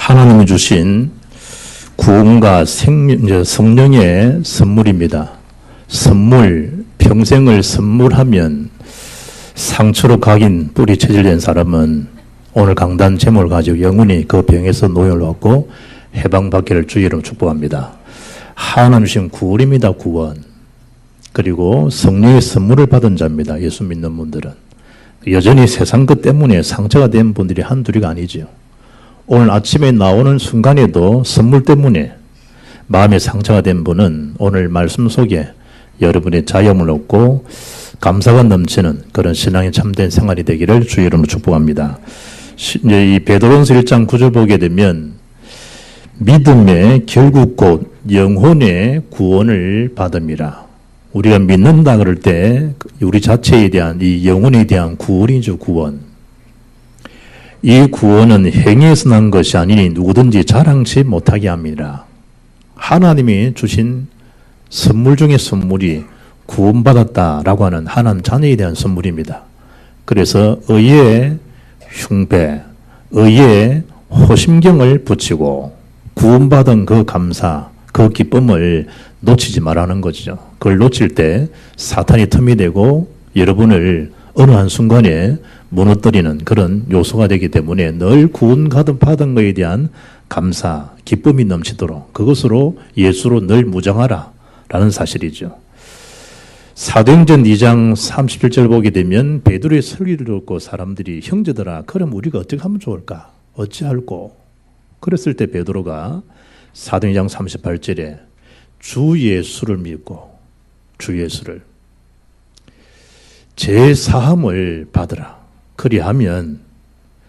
하나님이 주신 구원과 성령의 선물입니다. 선물, 평생을 선물하면 상처로 각인 뿌리 체질된 사람은 오늘 강단 제목을 가지고 영원히 그 병에서 노임을 받고 해방받기를 주의 이름으로 축복합니다. 하나님 주신 구원입니다. 구원. 그리고 성령의 선물을 받은 자입니다. 예수 믿는 분들은. 여전히 세상 것 때문에 상처가 된 분들이 한둘이가 아니죠. 오늘 아침에 나오는 순간에도 선물 때문에 마음에 상처가 된 분은 오늘 말씀 속에 여러분의 자유함을 얻고 감사가 넘치는 그런 신앙의 참된 생활이 되기를 주의 이름으로 축복합니다. 이제 이 베드로전서 1장 9절 보게 되면 믿음의 결국 곧 영혼의 구원을 받음이라. 우리가 믿는다 그럴 때 우리 자체에 대한 이 영혼에 대한 구원이죠. 구원. 이 구원은 행위에서 난 것이 아니니 누구든지 자랑치 못하게 합니다. 하나님이 주신 선물 중에 선물이 구원받았다라고 하는 하나님 자녀에 대한 선물입니다. 그래서 의의 흉배, 의의 호심경을 붙이고 구원받은 그 감사, 그 기쁨을 놓치지 말라는 거죠. 그걸 놓칠 때 사탄이 틈이 되고 여러분을 어느 한순간에 무너뜨리는 그런 요소가 되기 때문에 늘 구원 받은 것에 대한 감사, 기쁨이 넘치도록 그것으로 예수로 늘 무장하라 라는 사실이죠. 사도행전 2장 37절 보게 되면 베드로의 설교를 듣고 사람들이 형제들아 그럼 우리가 어떻게 하면 좋을까? 어찌할꼬? 그랬을 때 베드로가 사도행전 38절에 주 예수를 믿고 주 예수를 제 사함을 받으라. 그리하면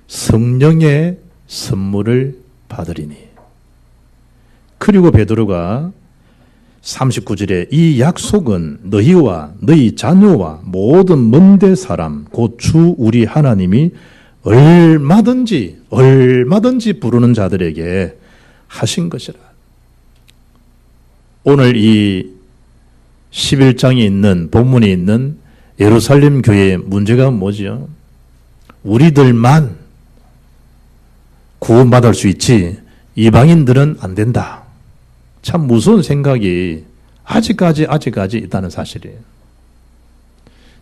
성령의 선물을 받으리니. 그리고 베드로가 39절에 이 약속은 너희와 너희 자녀와 모든 먼데 사람 곧 주 우리 하나님이 얼마든지 부르는 자들에게 하신 것이라. 오늘 이 11장에 있는 본문에 있는 예루살렘 교회의 문제가 뭐죠? 우리들만 구원받을 수 있지 이방인들은 안 된다. 참 무서운 생각이 아직까지 있다는 사실이에요.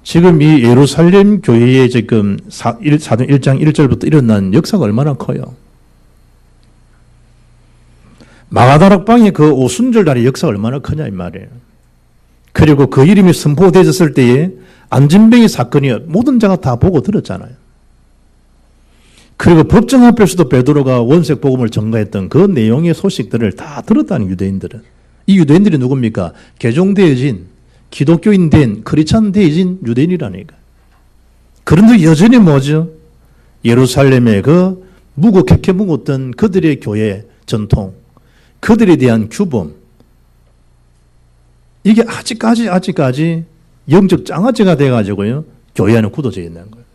지금 이 예루살렘 교회에 지금 사도행 1장 1절부터 일어난 역사가 얼마나 커요. 마가다락방의 그 오순절날의 역사가 얼마나 크냐 이 말이에요. 그리고 그 이름이 선포되었을 때에 안진뱅이 사건이 모든 자가 다 보고 들었잖아요. 그리고 법정 앞에서도 베드로가 원색 복음을 전가했던 그 내용의 소식들을 다 들었다는 유대인들은. 이 유대인들이 누굽니까? 개종되어진 기독교인 된 크리스찬 되어진 유대인이라니까. 그런데 여전히 뭐죠? 예루살렘의 그 묵묵히 묵었던 그들의 교회 전통, 그들에 대한 규범, 이게 아직까지 영적 장아찌가 돼가지고요 교회 안에 굳어져 있는 거예요.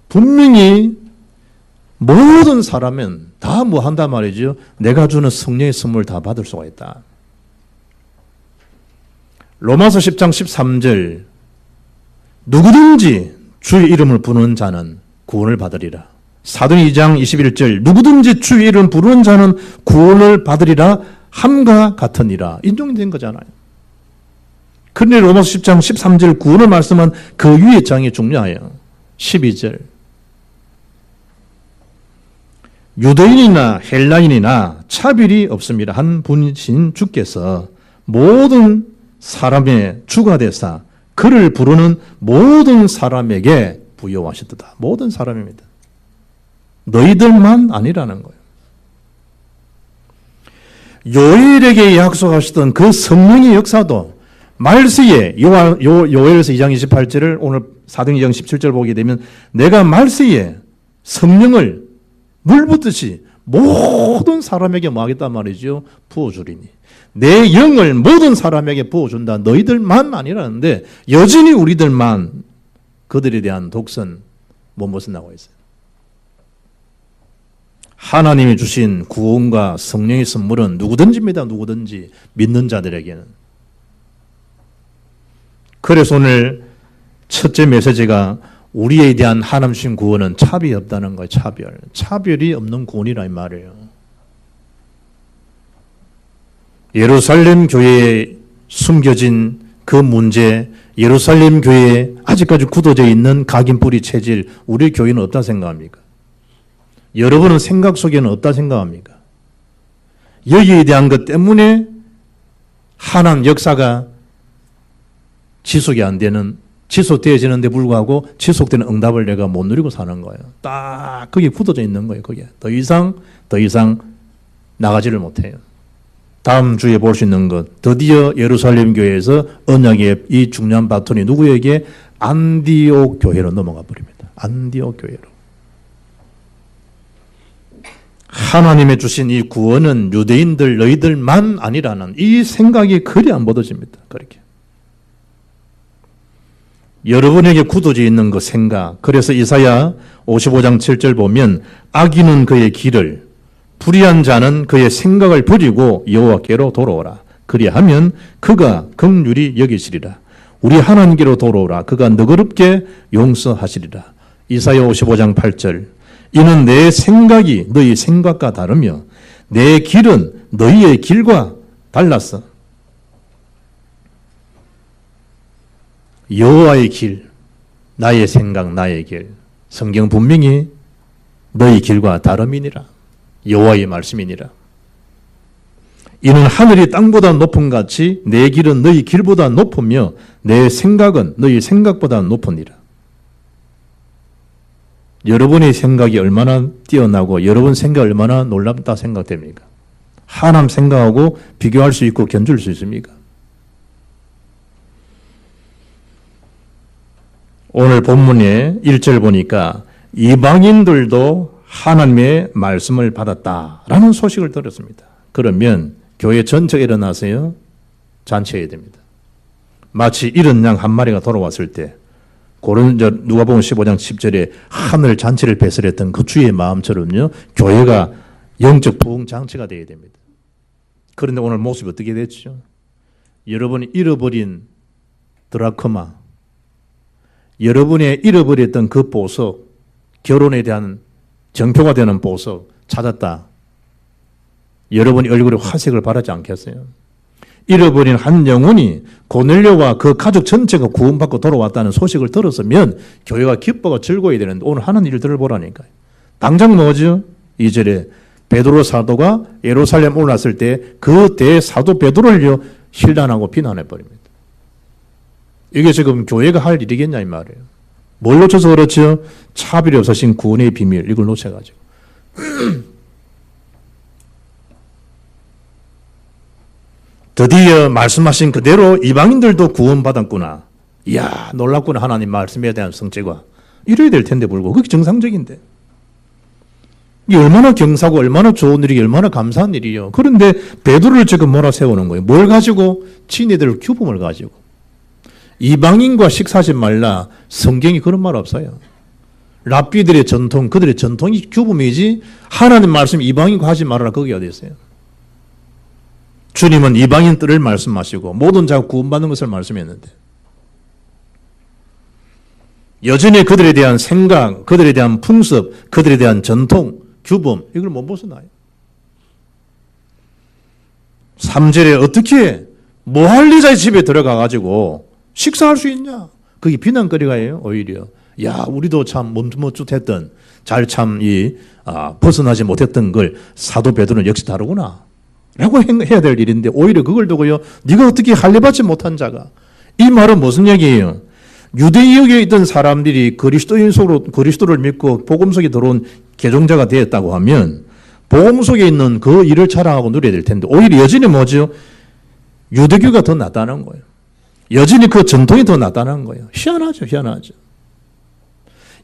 분명히 모든 사람은 다 뭐 한단 말이죠. 내가 주는 성령의 선물 다 받을 수가 있다. 로마서 10장 13절 누구든지 주의 이름을 부르는 자는 구원을 받으리라. 사도행 2장 21절 누구든지 주의 이름 부르는 자는 구원을 받으리라 함과 같으니라. 인정된 거잖아요. 그런데 로마서 10장 13절 구원을 말씀한 그 위의 장이 중요해요. 12절 유대인이나 헬라인이나 차별이 없습니다. 한 분이신 주께서 모든 사람의 주가 되사 그를 부르는 모든 사람에게 부여하셨다. 모든 사람입니다. 너희들만 아니라는 거예요. 요엘에게 약속하셨던 그 성령의 역사도 말세에 요엘에서 2장 28절을 오늘 사도행 2장 17절 보게 되면 내가 말세에 성령을 물 붓듯이 모든 사람에게 뭐 하겠단 말이죠? 부어주리니. 내 영을 모든 사람에게 부어준다. 너희들만 아니라는데 여전히 우리들만 그들에 대한 독선 무엇을 나오고 있어요. 하나님이 주신 구원과 성령의 선물은 누구든지입니다. 누구든지 믿는 자들에게는. 그래서 오늘 첫째 메시지가 우리에 대한 하나님 주신 구원은 차별이 없다는 거예요. 차별이 없는 구원이라 이 말이에요. 예루살렘 교회에 숨겨진 그 문제, 예루살렘 교회에 아직까지 굳어져 있는 각인 뿌리 체질, 우리 교회는 어디다 생각합니까? 여러분은 생각 속에는 어디다 생각합니까? 여기에 대한 것 때문에 하나님 역사가 지속이 안 되는, 지속되어지는데 불구하고 지속되는 응답을 내가 못 누리고 사는 거예요. 딱 거기에 굳어져 있는 거예요. 거기에 더 이상 나가지를 못해요. 다음 주에 볼 수 있는 것, 드디어 예루살렘 교회에서 언약의 이 중요한 바톤이 누구에게? 안디옥 교회로 넘어가 버립니다. 안디옥 교회로. 하나님의 주신 이 구원은 유대인들 너희들만 아니라는 이 생각이 그리 안 받아집니다. 그렇게. 여러분에게 굳어져 있는 그 생각. 그래서 이사야 55장 7절 보면 악인은 그의 길을, 불의한 자는 그의 생각을 버리고 여호와께로 돌아오라. 그리하면 그가 긍휼히 여기시리라. 우리 하나님께로 돌아오라. 그가 너그럽게 용서하시리라. 이사야 55장 8절. 이는 내 생각이 너희 생각과 다르며 내 길은 너희의 길과 달랐어. 여호와의 길, 나의 생각, 나의 길. 성경 분명히 너희 길과 다름이니라. 여호와의 말씀이니라. 이는 하늘이 땅보다 높음 같이 내 길은 너희 길보다 높으며 내 생각은 너희 생각보다 높으니라. 여러분의 생각이 얼마나 뛰어나고 여러분 생각이 얼마나 놀랍다 생각됩니까? 하나님 생각하고 비교할 수 있고 견줄 수 있습니까? 오늘 본문의 1절 보니까 이방인들도 하나님의 말씀을 받았다라는 소식을 들었습니다. 그러면 교회 전체가 일어나서요, 잔치해야 됩니다. 마치 이런 양 한 마리가 돌아왔을 때 누가복음 15장 10절에 하늘 잔치를 배설했던 그 주의 마음처럼요, 교회가 영적 부흥 장치가 되어야 됩니다. 그런데 오늘 모습이 어떻게 됐죠? 여러분이 잃어버린 드라크마, 여러분의 잃어버렸던 그 보석, 결혼에 대한 정표가 되는 보석 찾았다. 여러분이 얼굴에 화색을 바라지 않겠어요? 잃어버린 한 영혼이 고넬료와 그 가족 전체가 구원받고 돌아왔다는 소식을 들었으면 교회가 기뻐가 즐거워야 되는데 오늘 하는 일을 들어보라니까요. 당장 뭐죠? 2절에 베드로 사도가 예루살렘 올랐을 때 그 대사도 베드로를 신란하고 비난해버립니다. 이게 지금 교회가 할 일이겠냐 이 말이에요. 뭘 놓쳐서 그렇죠? 차별이 없으신 구원의 비밀, 이걸 놓쳐가지고. 드디어 말씀하신 그대로 이방인들도 구원받았구나. 이야, 놀랍구나. 하나님 말씀에 대한 성취가. 이래야 될 텐데 불구하고 그게 정상적인데. 이게 얼마나 경사고 얼마나 좋은 일이 얼마나 감사한 일이에요. 그런데 베드로를 지금 몰아세우는 거예요. 뭘 가지고? 지네들 규범을 가지고. 이방인과 식사하지 말라. 성경이 그런 말 없어요. 랍비들의 전통, 그들의 전통이 규범이지 하나님 말씀 이방인과 하지 말아라. 거기 어디 있어요? 주님은 이방인 뜰을 말씀하시고 모든 자가 구원받는 것을 말씀했는데 여전히 그들에 대한 생각, 그들에 대한 풍습, 그들에 대한 전통, 규범 이걸 못 벗어나요. 3절에 어떻게 모할리자의 집에 들어가가지고 식사할 수 있냐? 그게 비난거리가예요. 오히려 야 우리도 참 멈칫멈칫했던 잘 참 벗어나지 못했던 걸 사도 베드로는 역시 다르구나 라고 해야 될 일인데 오히려 그걸 두고요 네가 어떻게 할례받지 못한 자가 이 말은 무슨 얘기예요? 유대인에 있던 사람들이 그리스도인 속으로 그리스도를 믿고 복음 속에 들어온 개종자가 되었다고 하면 복음 속에 있는 그 일을 자랑하고 누려야 될 텐데 오히려 여전히 뭐죠? 유대교가 더 낫다는 거예요. 여전히 그 전통이 더 낫다는 거예요. 희한하죠. 희한하죠.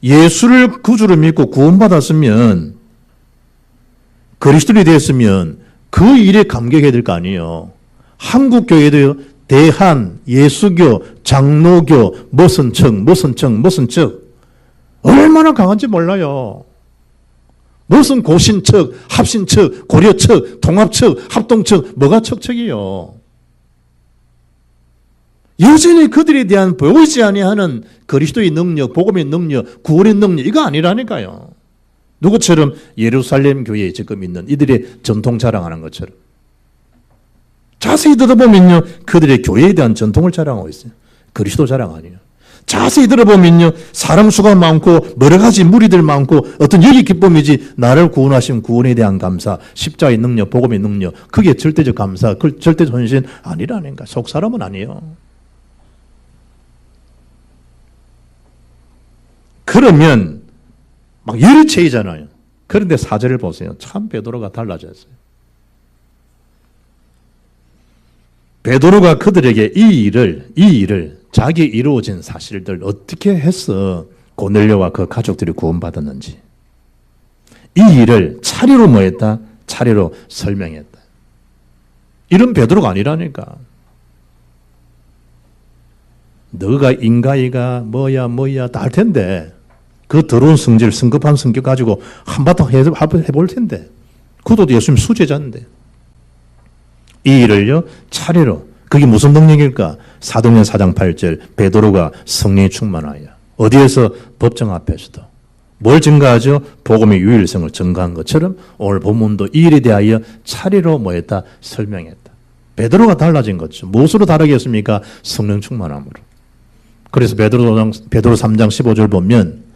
예수를 구주를 믿고 구원받았으면 그리스도인이 됐으면 그 일에 감격해야 될 거 아니에요. 한국 교회도요. 대한, 예수교, 장로교, 무슨 척 얼마나 강한지 몰라요. 무슨 고신척, 합신척, 고려척, 통합척, 합동척 뭐가 척척이요. 여전히 그들에 대한 보이지 아니하는 그리스도의 능력, 복음의 능력, 구원의 능력 이거 아니라니까요. 누구처럼 예루살렘 교회에 지금 있는 이들의 전통 자랑하는 것처럼. 자세히 들어보면요, 그들의 교회에 대한 전통을 자랑하고 있어요. 그리스도 자랑 아니에요. 자세히 들어보면요, 사람 수가 많고 여러 가지 무리들 많고 어떤 여기 기쁨이지 나를 구원하신 구원에 대한 감사, 십자의 능력, 복음의 능력, 그게 절대적 감사, 그 절대적 헌신 아니라니까. 속 사람은 아니에요. 그러면 막 열의체이잖아요. 그런데 사절을 보세요. 참 베드로가 달라졌어요. 베드로가 그들에게 이 일을 자기 이루어진 사실들 어떻게 해서 고넬료와 그 가족들이 구원받았는지 이 일을 차례로 뭐했다? 차례로 설명했다. 이런 베드로가 아니라니까. 너가 인가이가 뭐야 다 할 텐데 그 더러운 성질, 성급한 성격 가지고 한바탕 해볼 텐데 그도 예수님 수제자인데 이 일을요 차례로 그게 무슨 능력일까? 사도행전 4장 8절 베드로가 성령이 충만하여 어디에서? 법정 앞에서도 뭘 증가하죠? 복음의 유일성을 증가한 것처럼 오늘 본문도 이 일에 대하여 차례로 뭐했다? 설명했다. 베드로가 달라진 거죠. 무엇으로 다르겠습니까? 성령 충만함으로. 그래서 베드로 3장 15절 보면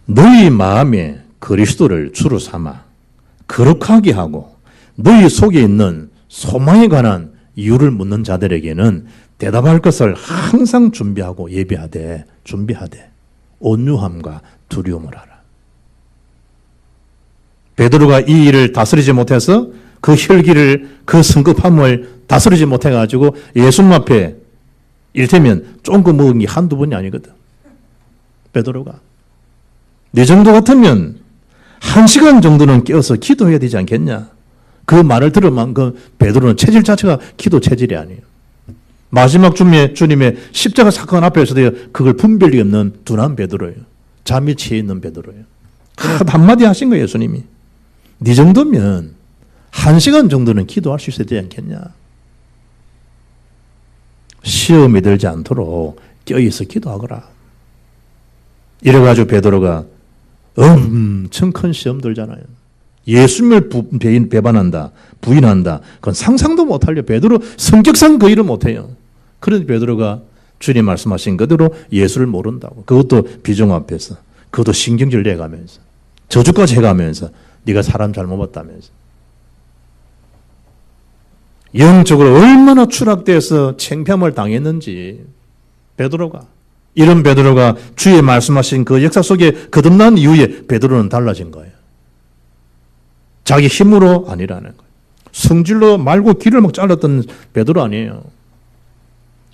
너희 마음에 그리스도를 주로 삼아 거룩하게 하고 너희 속에 있는 소망에 관한 이유를 묻는 자들에게는 대답할 것을 항상 준비하고 예비하되 온유함과 두려움을 하라. 베드로가 이 일을 다스리지 못해서 그 혈기를 그 성급함을 다스리지 못해가지고 예수님 앞에 이를테면 쫑긋 먹은 게 한두 번이 아니거든. 베드로가. 네 정도 같으면 1시간 정도는 깨어서 기도해야 되지 않겠냐. 그 말을 들으면 그 베드로는 체질 자체가 기도 체질이 아니에요. 마지막 주님의 십자가 사건 앞에서도 그걸 분별이 없는 둔한 베드로예요. 잠이 취해 있는 베드로예요. 한마디 하신 거예요, 예수님이. 네 정도면 1시간 정도는 기도할 수 있어야 되지 않겠냐. 시험이 들지 않도록 껴있어 기도하거라. 이래가지고 베드로가 엄청 큰 시험 들잖아요. 예수님을 배반한다, 부인한다. 그건 상상도 못하려. 베드로 성격상 그 일을 못해요. 그런데 베드로가 주님 말씀하신 그대로 예수를 모른다고. 그것도 비종 앞에서. 그것도 신경질 내가면서. 저주까지 해가면서. 네가 사람 잘못 봤다면서. 영적으로 얼마나 추락돼서 창피함을 당했는지 베드로가. 이런 베드로가 주의 말씀하신 그 역사 속에 거듭난 이후에 베드로는 달라진 거예요. 자기 힘으로 아니라는 거예요. 성질로 말고 길을 막 잘랐던 베드로 아니에요.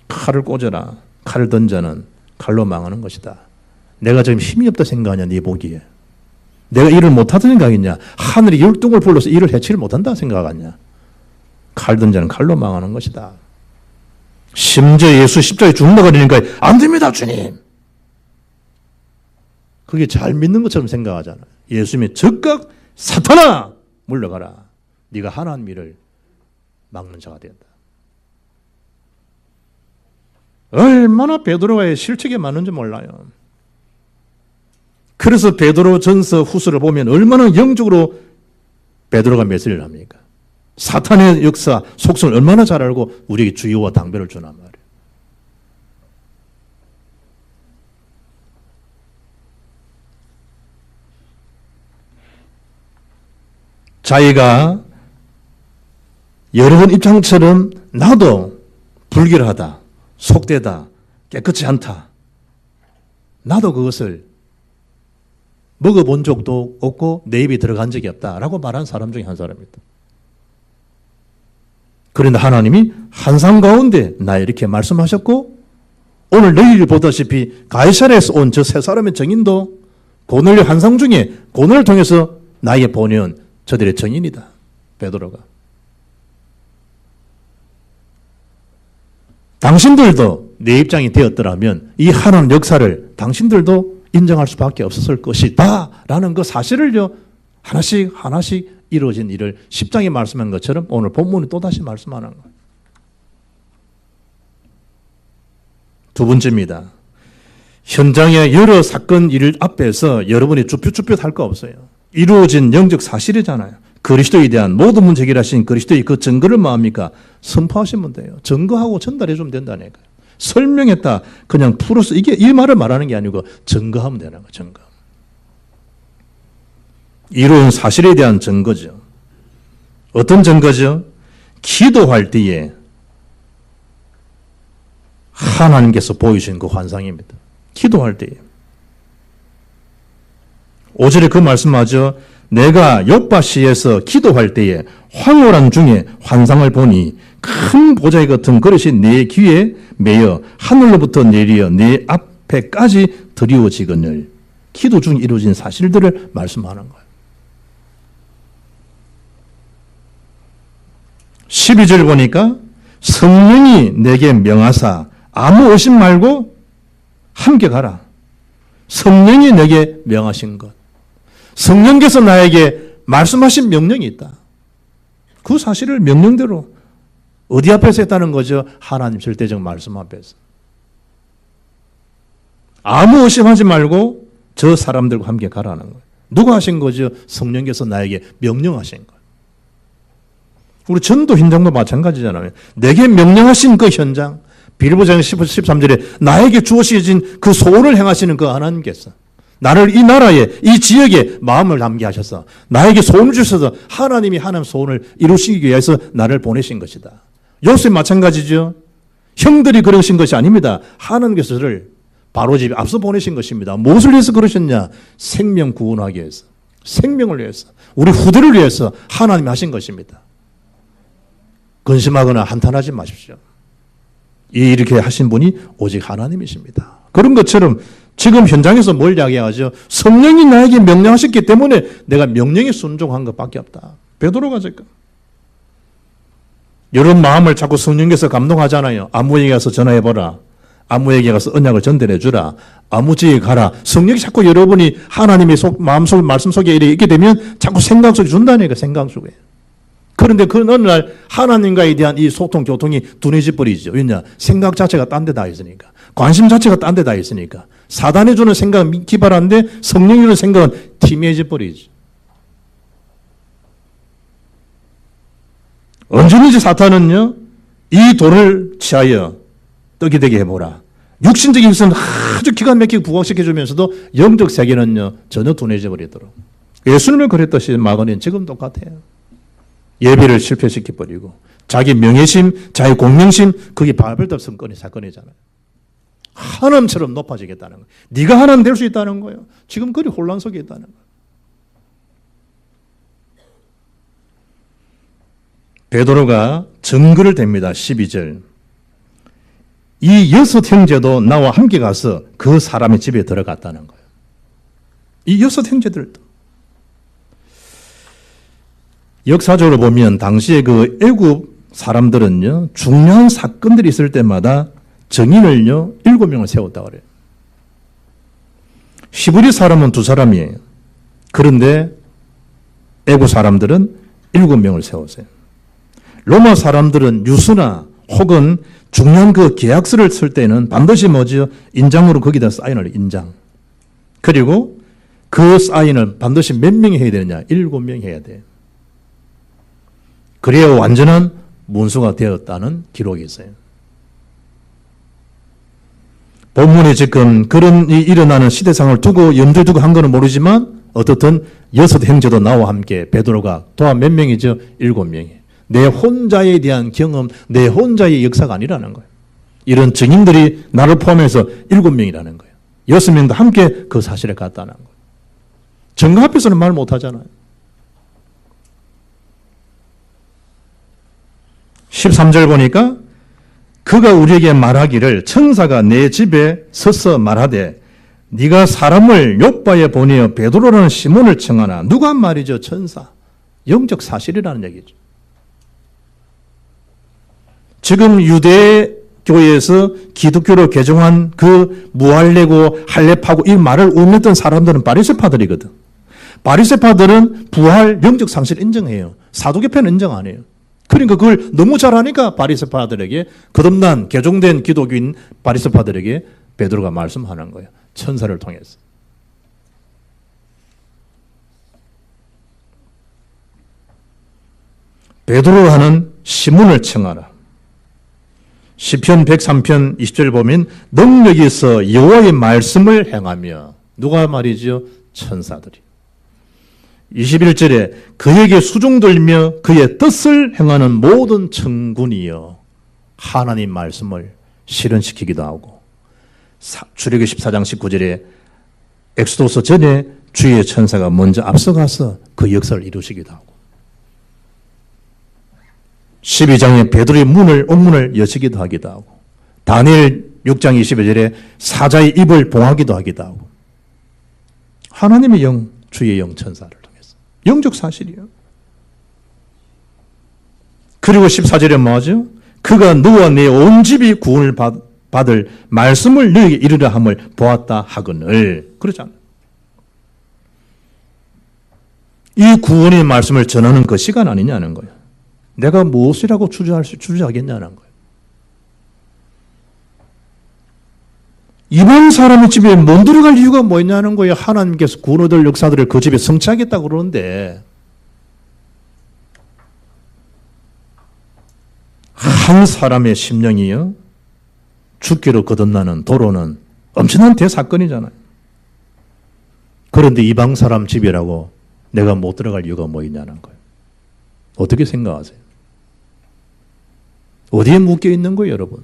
칼을 꽂아라. 칼을 던자는 칼로 망하는 것이다. 내가 지금 힘이 없다 생각하냐 네 보기에. 내가 일을 못하다 생각하겠냐. 하늘이 열둥을 불러서 일을 해치를 못한다 생각하겠냐. 칼 던자는 칼로 망하는 것이다. 심지어 예수 십자가에 죽는다고 그러니까 안 됩니다 주님. 그게 잘 믿는 것처럼 생각하잖아요. 예수님이 즉각 사탄아 물러가라. 네가 하나님 일을 막는 자가 된다. 얼마나 베드로와의 실책이 많은지 몰라요. 그래서 베드로 전서 후서를 보면 얼마나 영적으로 베드로가 메시지를 합니까? 사탄의 역사, 속성을 얼마나 잘 알고 우리에게 주의와 당배를 주나 말이에요. 자기가 여러분 입장처럼 나도 불결하다, 속되다, 깨끗이 않다. 나도 그것을 먹어본 적도 없고 내 입에 들어간 적이 없다라고 말한 사람 중에 한 사람입니다. 그런데 하나님이 환상 가운데 나 이렇게 말씀하셨고 오늘 너희를 보다시피 가이사랴에서 온 저 세 사람의 증인도 고넬료 환상 중에 고넬을 통해서 나에게 보내온 저들의 증인이다. 베드로가. 당신들도 내 입장이 되었더라면 이 하나님 역사를 당신들도 인정할 수밖에 없었을 것이다 라는 그 사실을요 하나씩 이루어진 일을 10장에 말씀한 것처럼 오늘 본문이 또다시 말씀하는 거예요. 두 번째입니다. 현장의 여러 사건 일 앞에서 여러분이 쭈뼛쭈뼛 할 거 없어요. 이루어진 영적 사실이잖아요. 그리스도에 대한 모든 문제 해결하신 그리스도의 그 증거를 뭐합니까? 선포하시면 돼요. 증거하고 전달해 주면 된다니까요. 설명했다. 그냥 풀어서 이게 이 말을 말하는 게 아니고 증거하면 되는 거예요. 증거. 이루어진 사실에 대한 증거죠. 어떤 증거죠? 기도할 때에 하나님께서 보여주신 그 환상입니다. 기도할 때에. 5절에 그 말씀하죠. 내가 요바시에서 기도할 때에 황홀한 중에 환상을 보니 큰 보자기 같은 그릇이 내 귀에 매여 하늘로부터 내려 내 앞에까지 드리워지거늘. 기도 중에 이루어진 사실들을 말씀하는 거예요. 12절 보니까 성령이 내게 명하사 아무 의심 말고 함께 가라. 성령이 내게 명하신 것. 성령께서 나에게 말씀하신 명령이 있다. 그 사실을 명령대로 어디 앞에서 했다는 거죠? 하나님 절대적 말씀 앞에서. 아무 의심하지 말고 저 사람들과 함께 가라는 거예요. 누가 하신 거죠? 성령께서 나에게 명령하신 거예요. 우리 전도 현장도 마찬가지잖아요. 내게 명령하신 그 현장, 빌보장 13절에 나에게 주어진 그 소원을 행하시는 그 하나님께서 나를 이 나라에, 이 지역에 마음을 담게 하셔서 나에게 소원을 주셔서 하나님이 하나님 소원을 이루시기 위해서 나를 보내신 것이다. 요셉 마찬가지죠. 형들이 그러신 것이 아닙니다. 하나님께서 저를 바로 집에 앞서 보내신 것입니다. 무엇을 위해서 그러셨냐? 생명 구원하기 위해서, 생명을 위해서, 우리 후대를 위해서 하나님이 하신 것입니다. 근심하거나 한탄하지 마십시오. 이렇게 하신 분이 오직 하나님이십니다. 그런 것처럼 지금 현장에서 뭘 이야기하죠? 성령이 나에게 명령하셨기 때문에 내가 명령에 순종한 것밖에 없다. 베드로가 지금 이런 마음을 자꾸 성령께서 감동하잖아요. 아무에게 가서 전화해보라. 아무에게 가서 언약을 전달해 주라. 아무지에 가라. 성령이 자꾸 여러분이 하나님의 마음속 말씀 속에 있게 되면 자꾸 생각 속에 준다니까. 생각 속에. 그런데 그 어느 날 하나님과에 대한 이 소통, 교통이 둔해져 버리죠. 왜냐? 생각 자체가 딴 데 다 있으니까. 관심 자체가 딴 데 다 있으니까. 사단이 주는 생각은 기발한데 성령이 주는 생각은 희미해져 버리죠. 언제든지 사탄은요, 이 돌을 취하여 떡이 되게 해보라. 육신적인 것은 아주 기가 막히게 부각시켜주면서도 영적 세계는요, 전혀 둔해져 버리도록. 예수님을 그랬듯이 마가는 지금 똑같아요. 예배를 실패시켜버리고 자기 명예심, 자기 공명심 그게 발벌떡 사건이잖아요. 하나님처럼 높아지겠다는 거예요. 네가 하나님 될 수 있다는 거예요. 지금 그리 혼란 속에 있다는 거예요. 베드로가 증거를 댑니다. 12절. 이 6 형제도 나와 함께 가서 그 사람의 집에 들어갔다는 거예요. 이 6 형제들도. 역사적으로 보면 당시에 그 애굽 사람들은요, 중요한 사건들이 있을 때마다 증인을요, 7명을 세웠다고 그래요. 히브리 사람은 2사람이에요. 그런데 애굽 사람들은 7명을 세웠어요. 로마 사람들은 유서나 혹은 중요한 그 계약서를 쓸 때는 반드시 뭐죠? 인장으로 거기다 사인을 인장. 그리고 그 사인을 반드시 몇 명이 해야 되느냐? 7명이 해야 돼요. 그래야 완전한 문서가 되었다는 기록이 있어요. 본문에 지금 그런 일이 일어나는 시대상을 두고 염두에 두고 한 거는 모르지만 어떻든 6 형제도 나와 함께 베드로가 또한 몇 명이죠? 7명이. 내 혼자에 대한 경험, 내 혼자의 역사가 아니라는 거예요. 이런 증인들이 나를 포함해서 7명이라는 거예요. 6명도 함께 그 사실에 갔다는 거예요. 증거 앞에서는 말 못하잖아요. 13절 보니까 그가 우리에게 말하기를 천사가 내 집에 서서 말하되 네가 사람을 욥바에 보내어 베드로라는 시몬을 청하나. 누가 한 말이죠? 천사. 영적 사실이라는 얘기죠. 지금 유대교회에서 기독교로 개종한 그 무할례고 할례파고 이 말을 옮겼던 사람들은 바리새파들이거든. 바리새파들은 부활 영적 상실을 인정해요. 사도계파는 인정 안 해요. 그러니까 그걸 너무 잘하니까 바리새파들에게, 거듭난 개종된 기독교인 바리새파들에게 베드로가 말씀하는 거예요. 천사를 통해서. 베드로가 하는 시문을 청하라. 시편 103편 20절 보면 능력이 있어 여호와의 말씀을 행하며, 누가 말이죠? 천사들이. 21절에 그에게 수종 들며 그의 뜻을 행하는 모든 천군이여, 하나님 말씀을 실현시키기도 하고, 출애굽기 14장 19절에 엑소도서 전에 주의 천사가 먼저 앞서가서 그 역사를 이루시기도 하고, 12장에 베드로의 옥문을 여시기도 하기도 하고, 다니엘 6장 22절에 사자의 입을 봉하기도 하기도 하고, 하나님의 영, 주의 영 천사를 통해서. 영적 사실이요. 그리고 14절에 뭐하죠? 그가 너와 내 온 집이 구원을 받을 말씀을 너에게 이르려 함을 보았다 하거늘. 그러잖아요. 이 구원의 말씀을 전하는 그 시간 아니냐는 거예요. 내가 무엇이라고 주저하겠냐는 거예요. 이방 사람의 집에 못 들어갈 이유가 뭐냐는 거예요. 하나님께서 구원 얻을 역사들을 그 집에 성취하겠다고 그러는데, 한 사람의 심령이요, 죽기로 거듭나는 도로는 엄청난 대사건이잖아요. 그런데 이방 사람 집이라고 내가 못 들어갈 이유가 뭐 있냐는 거예요. 어떻게 생각하세요? 어디에 묶여 있는 거예요, 여러분?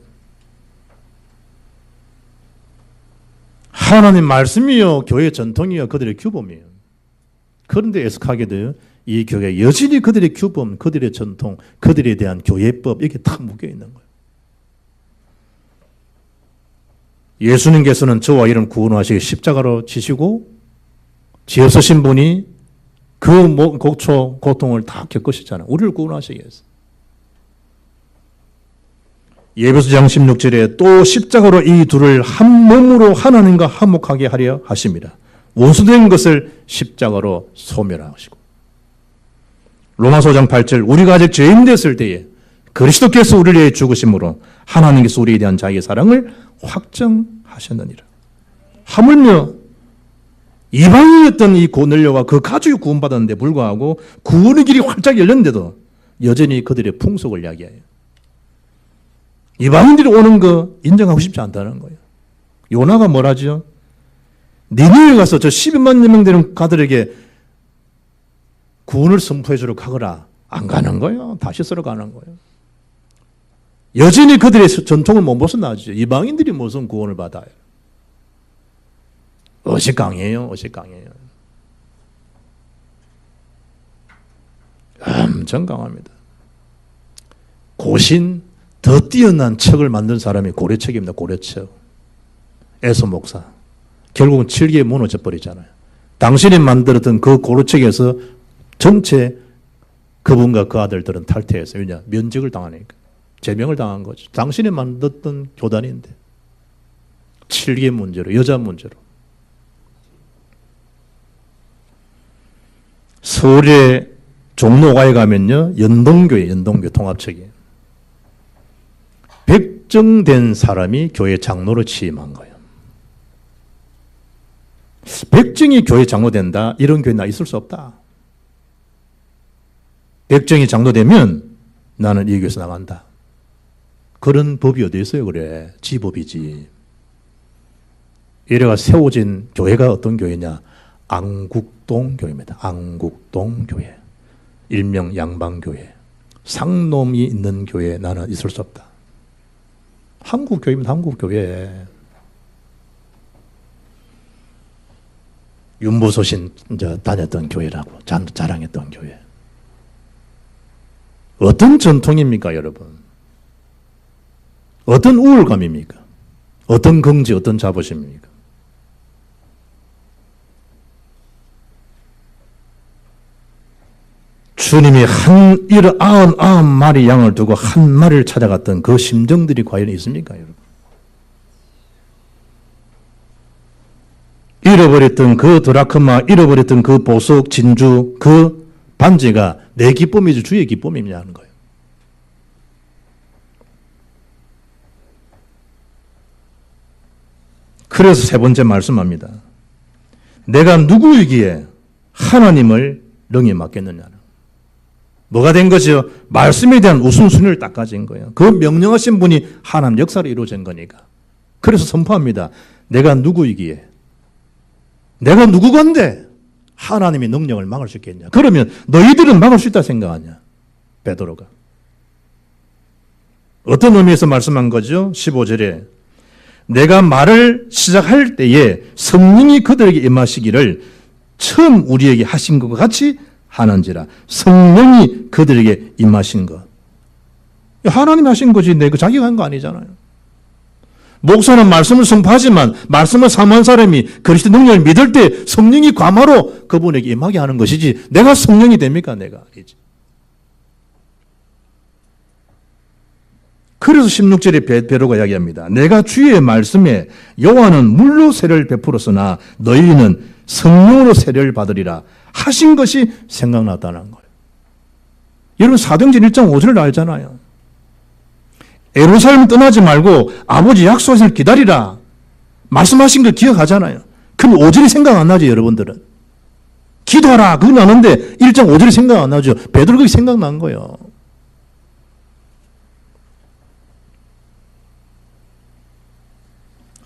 하나님 말씀이요, 교회 전통이요, 그들의 규범이에요. 그런데 애석하게도 이 교회 여전히 그들의 규범, 그들의 전통, 그들에 대한 교회법, 이게 다 묶여 있는 거예요. 예수님께서는 저와 이런 구원하시기 십자가로 지시고, 죄 없으신 분이 그 고통을 다 겪으셨잖아요. 우리를 구원하시기 위해서. 예배소장 16절에 또 십자가로 이 둘을 한 몸으로 하나님과 화목하게 하려 하십니다. 원수된 것을 십자가로 소멸하시고. 로마서 5장 8절 우리가 아직 죄인 됐을 때에 그리스도께서 우리를 위해 죽으심으로 하나님께서 우리에 대한 자기의 사랑을 확정하셨느니라. 하물며 이방인이었던 이 고넬료와 그 가족이 구원받았는데 불구하고 구원의 길이 활짝 열렸는데도 여전히 그들의 풍속을 이야기해요. 이방인들이 오는 거 인정하고 싶지 않다는 거예요. 요나가 뭐라죠? 니느웨 가서 저 12만 명 되는 가들에게 구원을 선포해 주러 가거라. 안 가는 거예요. 다시 서로 가는 거예요. 여전히 그들의 전통을 못 벗어나죠. 이방인들이 무슨 구원을 받아요. 어시 강해요. 어시 강해요. 엄청 강합니다. 고신, 더 뛰어난 척을 만든 사람이 고려척입니다. 고려척. 에서 목사. 결국은 7기에 무너져 버리잖아요. 당신이 만들었던 그 고려척에서 전체 그분과 그 아들들은 탈퇴했어요. 왜냐? 면직을 당하니까. 제명을 당한 거죠. 당신이 만들었던 교단인데. 7기 문제로, 여자 문제로. 서울에 종로가에 가면요, 연동교회 통합측이에요. 백정된 사람이 교회 장로로 취임한 거예요. 백정이 교회 장로 된다? 이런 교회 나 있을 수 없다. 백정이 장로 되면 나는 이 교회에서 나간다. 그런 법이 어디 있어요, 그래? 지법이지. 이래가 세워진 교회가 어떤 교회냐? 안국동 교회입니다. 안국동 교회. 일명 양방교회. 상놈이 있는 교회에 나는 있을 수 없다. 한국교회입니다. 한국교회. 윤보소신 이제 다녔던 교회라고 자랑했던 교회. 어떤 전통입니까, 여러분? 어떤 우월감입니까? 어떤 긍지, 어떤 자부심입니까? 주님이 99마리 양을 두고 한 마리를 찾아갔던 그 심정들이 과연 있습니까, 여러분? 잃어버렸던 그 드라크마, 잃어버렸던 그 보석, 진주, 그 반지가 내 기쁨이지 주의 기쁨이냐 하는 거예요. 그래서 세 번째 말씀합니다. 내가 누구이기에 하나님을 능히 맡겠느냐. 뭐가 된 거죠? 말씀에 대한 우선순위를 딱 가진 거예요. 그 명령하신 분이 하나님 역사로 이루어진 거니까. 그래서 선포합니다. 내가 누구이기에, 내가 누구건데 하나님의 능력을 막을 수 있겠냐. 그러면 너희들은 막을 수 있다 생각하냐. 베드로가. 어떤 의미에서 말씀한 거죠? 15절에 내가 말을 시작할 때에 성령이 그들에게 임하시기를 처음 우리에게 하신 것과 같이 하는지라. 성령이 그들에게 임하신 것. 하나님이 하신 거지 내가 자기가 한 거 아니잖아요. 목사는 말씀을 선포하지만 말씀을 사모한 사람이 그리스도 능력을 믿을 때 성령이 과마로 그분에게 임하게 하는 것이지 내가 성령이 됩니까? 내가 아니지. 그래서 16절에 베드로가 이야기합니다. 내가 주의 말씀에 여호와는 물로 세를 베풀었으나 너희는 성령으로 세를 받으리라 하신 것이 생각났다는 거예요. 여러분 사도행전 1장 5절을 알잖아요. 예루살렘 떠나지 말고 아버지 약속하신 걸 기다리라 말씀하신 걸 기억하잖아요. 그럼 5절이 생각 안 나죠 여러분들은. 기도하라 그건 아는데 1장 5절이 생각 안 나죠. 베드로 그게 생각난 거예요.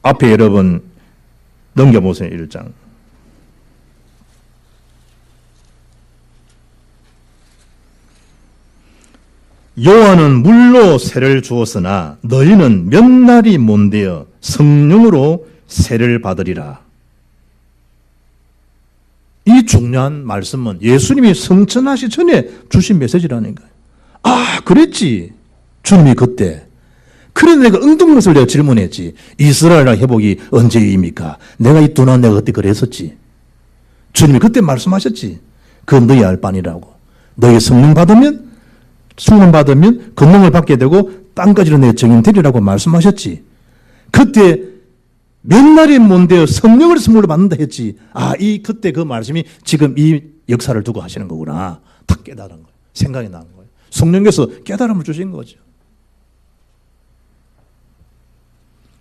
앞에 여러분 넘겨보세요. 1장. 여호와는 물로 세를 주었으나 너희는 몇 날이 못되어 성령으로 세를 받으리라. 이 중요한 말씀은 예수님이 성천하시 전에 주신 메시지라는 거예요. 아 그랬지 주님이 그때. 그래서 내가 엉뚱한 것을 내가 질문했지. 이스라엘 회복이 언제입니까? 내가 이 두나 내가 그때 그랬었지. 주님이 그때 말씀하셨지. 그건 너희 알 바니라고. 너희 성령 받으면 권능을 받게 되고 땅까지로 내 증인 되리라고 말씀하셨지. 그때 몇 날이 못되어 성령을 선물로 받는다 했지. 그때 그 말씀이 지금 이 역사를 두고 하시는 거구나. 다 깨달은 거예요. 생각이 나는 거예요. 성령께서 깨달음을 주신 거죠.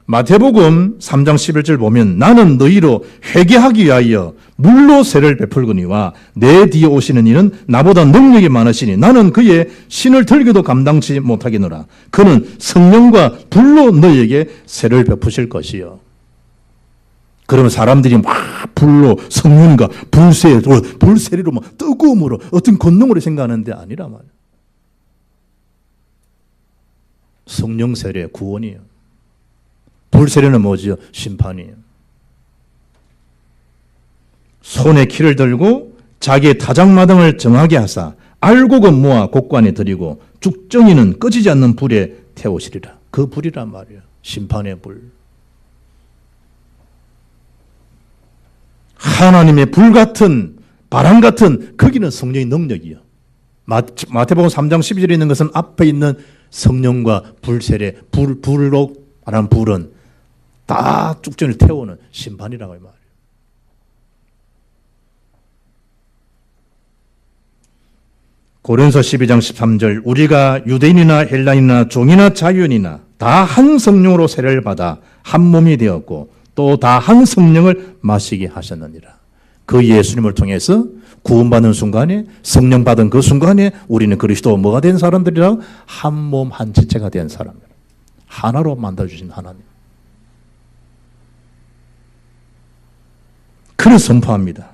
마태복음 3장 11절 보면 나는 너희로 회개하기 위하여 물로 세를 베풀거니와 내 뒤에 오시는 이는 나보다 능력이 많으시니 나는 그의 신을 들기도 감당치 못하겠노라. 그는 성령과 불로 너희에게 세를 베푸실 것이요. 그러면 사람들이 막 불로 성령과 불세리로 막 뜨거움으로 어떤 권능으로 생각하는데 아니라 말이야. 성령 세례 구원이에요. 불세례는 뭐지요? 심판이에요. 손에 키를 들고 자기의 타작마당을 정하게 하사 알곡은 모아 곡관에 들이고 죽정이는 꺼지지 않는 불에 태우시리라. 그 불이란 말이에요. 심판의 불. 하나님의 불 같은 바람 같은 거기는 성령의 능력이요. 마태복음 3장 12절에 있는 것은 앞에 있는 성령과 불세례, 불로 말하는 불은 다 쭉전을 태우는 심판이라고 이 말이에요. 고린서 12장 13절 우리가 유대인이나 헬라인이나 종이나 자유인이나 다 한 성령으로 세례를 받아 한 몸이 되었고 또 다 한 성령을 마시게 하셨느니라. 그 예수님을 통해서 구원받는 순간에 성령 받은 그 순간에 우리는 그리스도와 뭐가 된 사람들이라 한 몸 한 지체가 된 사람이라. 하나로 만들어주신 하나님. 그래서 선포합니다.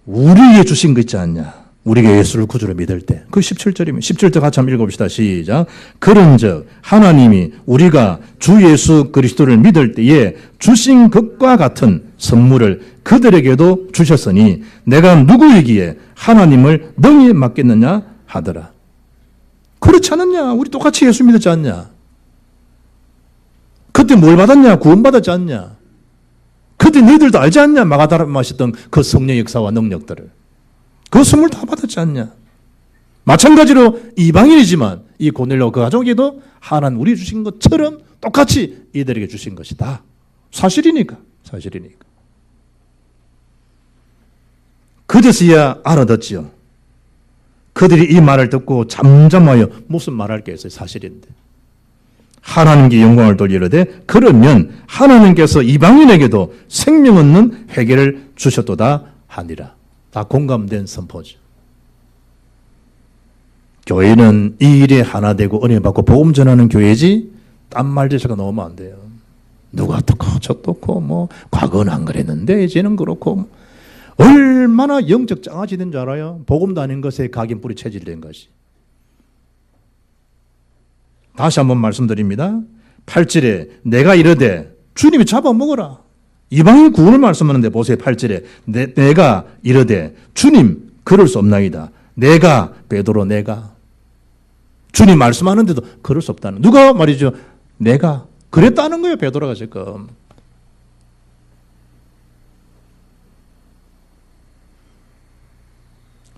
우리에게 주신 거 있지 않냐. 우리가 예수를 구주로 믿을 때. 그 17절이면 17절 같이 한번 읽어봅시다. 시작. 그런즉 하나님이 우리가 주 예수 그리스도를 믿을 때에 주신 것과 같은 선물을 그들에게도 주셨으니 내가 누구이기에 하나님을 능히 맡겠느냐 하더라. 그렇지 않았냐. 우리 똑같이 예수 믿었지 않냐. 그때 뭘 받았냐? 구원받았지 않냐? 그때 너희들도 알지 않냐? 마가다라 마셨던 그 성령 역사와 능력들을. 그 선물 다 받았지 않냐? 마찬가지로 이방인이지만 이 고넬료 그 가족에도 하나님 우리 주신 것처럼 똑같이 이들에게 주신 것이다. 사실이니까. 그제서야 알아듣지요. 그들이 이 말을 듣고 잠잠하여 무슨 말할 게 있어요? 사실인데. 하나님께 영광을 돌리려되 그러면 하나님께서 이방인에게도 생명 없는 회개를 주셨도다 하니라. 다 공감된 선포죠. 교회는 이 일에 하나 되고 은혜 받고 복음 전하는 교회지 딴 말짓이가 넣으면 안 돼요. 누가 어떻고 저떻고 뭐 과거는 안 그랬는데 이제는 그렇고 얼마나 영적 장아지 된 줄 알아요? 복음도 아닌 것에 각인뿌리 체질된 것이. 다시 한번 말씀드립니다. 8절에 내가 이르되 주님이 잡아먹어라. 이방인 구원을 말씀하는데 보세요. 8절에 내가 이르되 주님 그럴 수 없나이다. 내가 베드로 내가 주님 말씀하는데도 그럴 수 없다는. 누가 말이죠? 내가 그랬다는 거예요. 베드로가 지금.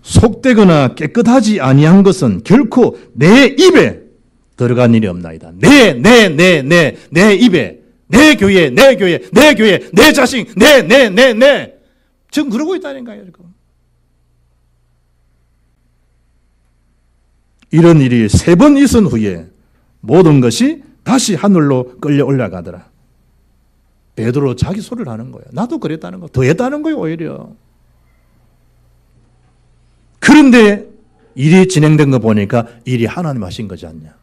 속되거나 깨끗하지 아니한 것은 결코 내 입에 들어간 일이 없나이다. 내 입에, 내 교회, 내 자식, 내. 지금 그러고 있다는 거예요, 지금. 이런 일이 3번 있은 후에 모든 것이 다시 하늘로 끌려 올라가더라. 베드로 자기 소리를 하는 거예요. 나도 그랬다는 거, 더 했다는 거예요, 오히려. 그런데 일이 진행된 거 보니까 일이 하나님 하신 거지 않냐.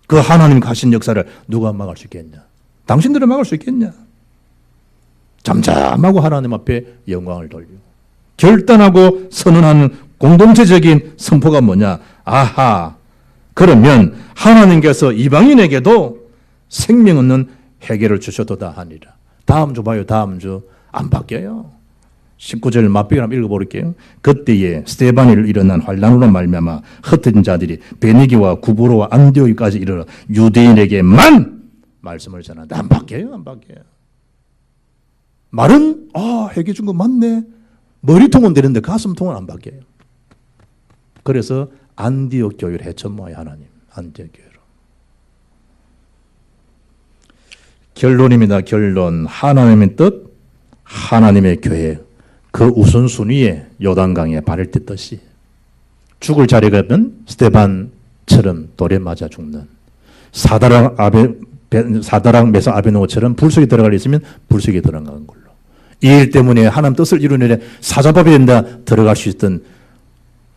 그 하나님 하신 역사를 누가 막을 수 있겠냐. 당신들은 막을 수 있겠냐. 잠잠하고 하나님 앞에 영광을 돌리고 결단하고 선언하는 공동체적인 선포가 뭐냐. 아하, 그러면 하나님께서 이방인에게도 생명 없는 회개를 주셨도다 하니라. 다음 주 봐요. 다음 주 안 바뀌어요. 19절 맛배기 한번 읽어볼게요. 그때에 스데반이를 일어난 환란으로 말미암아 흩어진 자들이 베니기와 구브로와 안디오기까지 이르러 유대인에게만 말씀을 전한다. 안 바뀌어요. 안 바뀌어요. 말은 회개 준 거 맞네. 머리통은 되는데 가슴통은 안 바뀌어요. 그래서 안디옥 교회를 해천모아요. 하나님. 안디옥 교회로. 결론입니다. 결론. 하나님의 뜻, 하나님의 교회. 그 우선순위에 요단강에 발을 뜯듯이 죽을 자리가면 스데반처럼 돌에 맞아 죽는 사다랑 메사 아베노처럼 불속에 들어갈 있으면 불속에 들어간 걸로. 이 일 때문에 하나님 뜻을 이루는 사자밥이 된다 들어갈 수 있던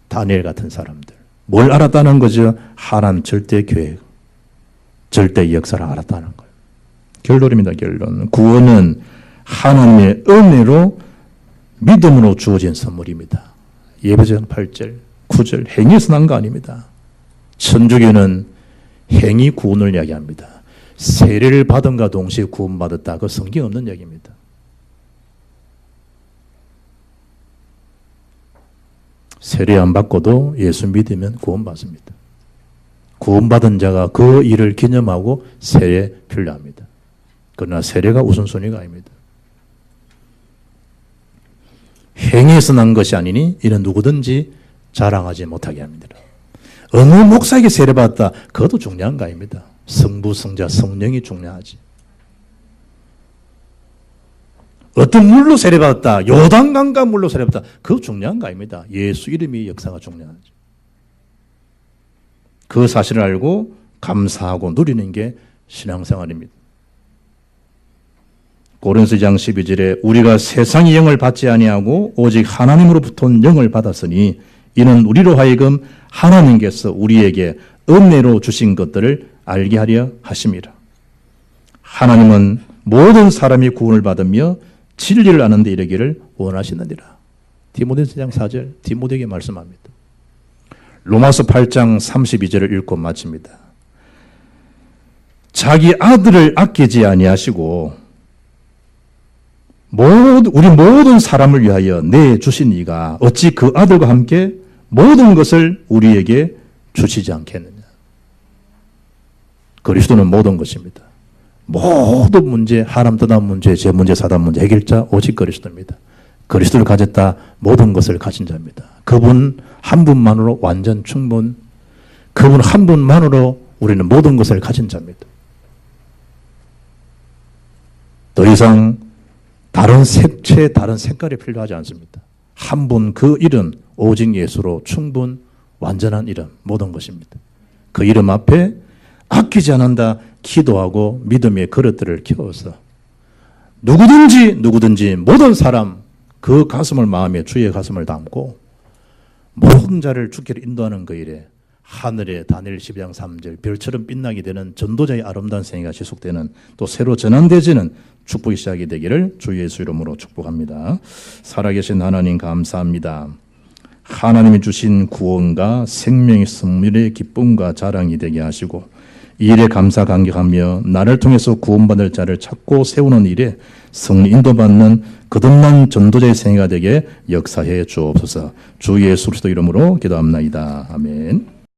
다니엘 같은 사람들. 뭘 알았다는 거죠? 하나님 절대 계획, 절대 역사를 알았다는 거예요. 결론입니다. 결론. 구원은 하나님의 은혜로 믿음으로 주어진 선물입니다. 예배전 8절, 9절 행위에서 난 거 아닙니다. 천주교는 행위 구원을 이야기합니다. 세례를 받은가 동시에 구원받았다. 그 성경 없는 얘기입니다. 세례 안 받고도 예수 믿으면 구원받습니다. 구원받은 자가 그 일을 기념하고 세례 필요합니다. 그러나 세례가 우선순위가 아닙니다. 행위에서 난 것이 아니니 이는 누구든지 자랑하지 못하게 합니다. 어느 목사에게 세례받았다. 그것도 중요한 거 아닙니다. 성부, 성자, 성령이 중요하지. 어떤 물로 세례받았다. 요단강가 물로 세례받았다. 그거 중요한 거 아닙니다. 예수 이름이 역사가 중요하죠. 그 사실을 알고 감사하고 누리는 게 신앙생활입니다. 고린도서장 12절에 우리가 세상의 영을 받지 아니하고 오직 하나님으로부터 온 영을 받았으니 이는 우리로 하여금 하나님께서 우리에게 은혜로 주신 것들을 알게 하려 하심이라. 하나님은 모든 사람이 구원을 받으며 진리를 아는 데 이르기를 원하시느니라. 디모데서장 4절 디모데에게 말씀합니다. 로마서 8장 32절을 읽고 마칩니다. 자기 아들을 아끼지 아니하시고 우리 모든 사람을 위하여 내주신 이가 어찌 그 아들과 함께 모든 것을 우리에게 주시지 않겠느냐. 그리스도는 모든 것입니다. 모든 문제, 하람 떠난 문제, 제 문제, 사단 문제 해결자 오직 그리스도입니다. 그리스도를 가졌다 모든 것을 가진 자입니다. 그분 한 분만으로 완전 충분, 그분 한 분만으로 우리는 모든 것을 가진 자입니다. 더 이상 다른 색채, 다른 색깔이 필요하지 않습니다. 한 분 그 이름, 오직 예수로 충분, 완전한 이름, 모든 것입니다. 그 이름 앞에 아끼지 않는다 기도하고 믿음의 그릇들을 키워서 누구든지 모든 사람 그 가슴을 마음에 주의 가슴을 담고 모든 자를 주께로 인도하는 그 일에 하늘의 다니엘 12장 3절 별처럼 빛나게 되는 전도자의 아름다운 생애가 지속되는 또 새로 전환되지는 축복이 시작이 되기를 주 예수 이름으로 축복합니다. 살아계신 하나님 감사합니다. 하나님이 주신 구원과 생명의 선물의 기쁨과 자랑이 되게 하시고 이 일에 감사 감격하며 나를 통해서 구원받을 자를 찾고 세우는 일에 성령 인도받는 거듭난 전도자의 생애가 되게 역사해 주옵소서. 주 예수 그리스도 이름으로 기도합나이다. 아멘.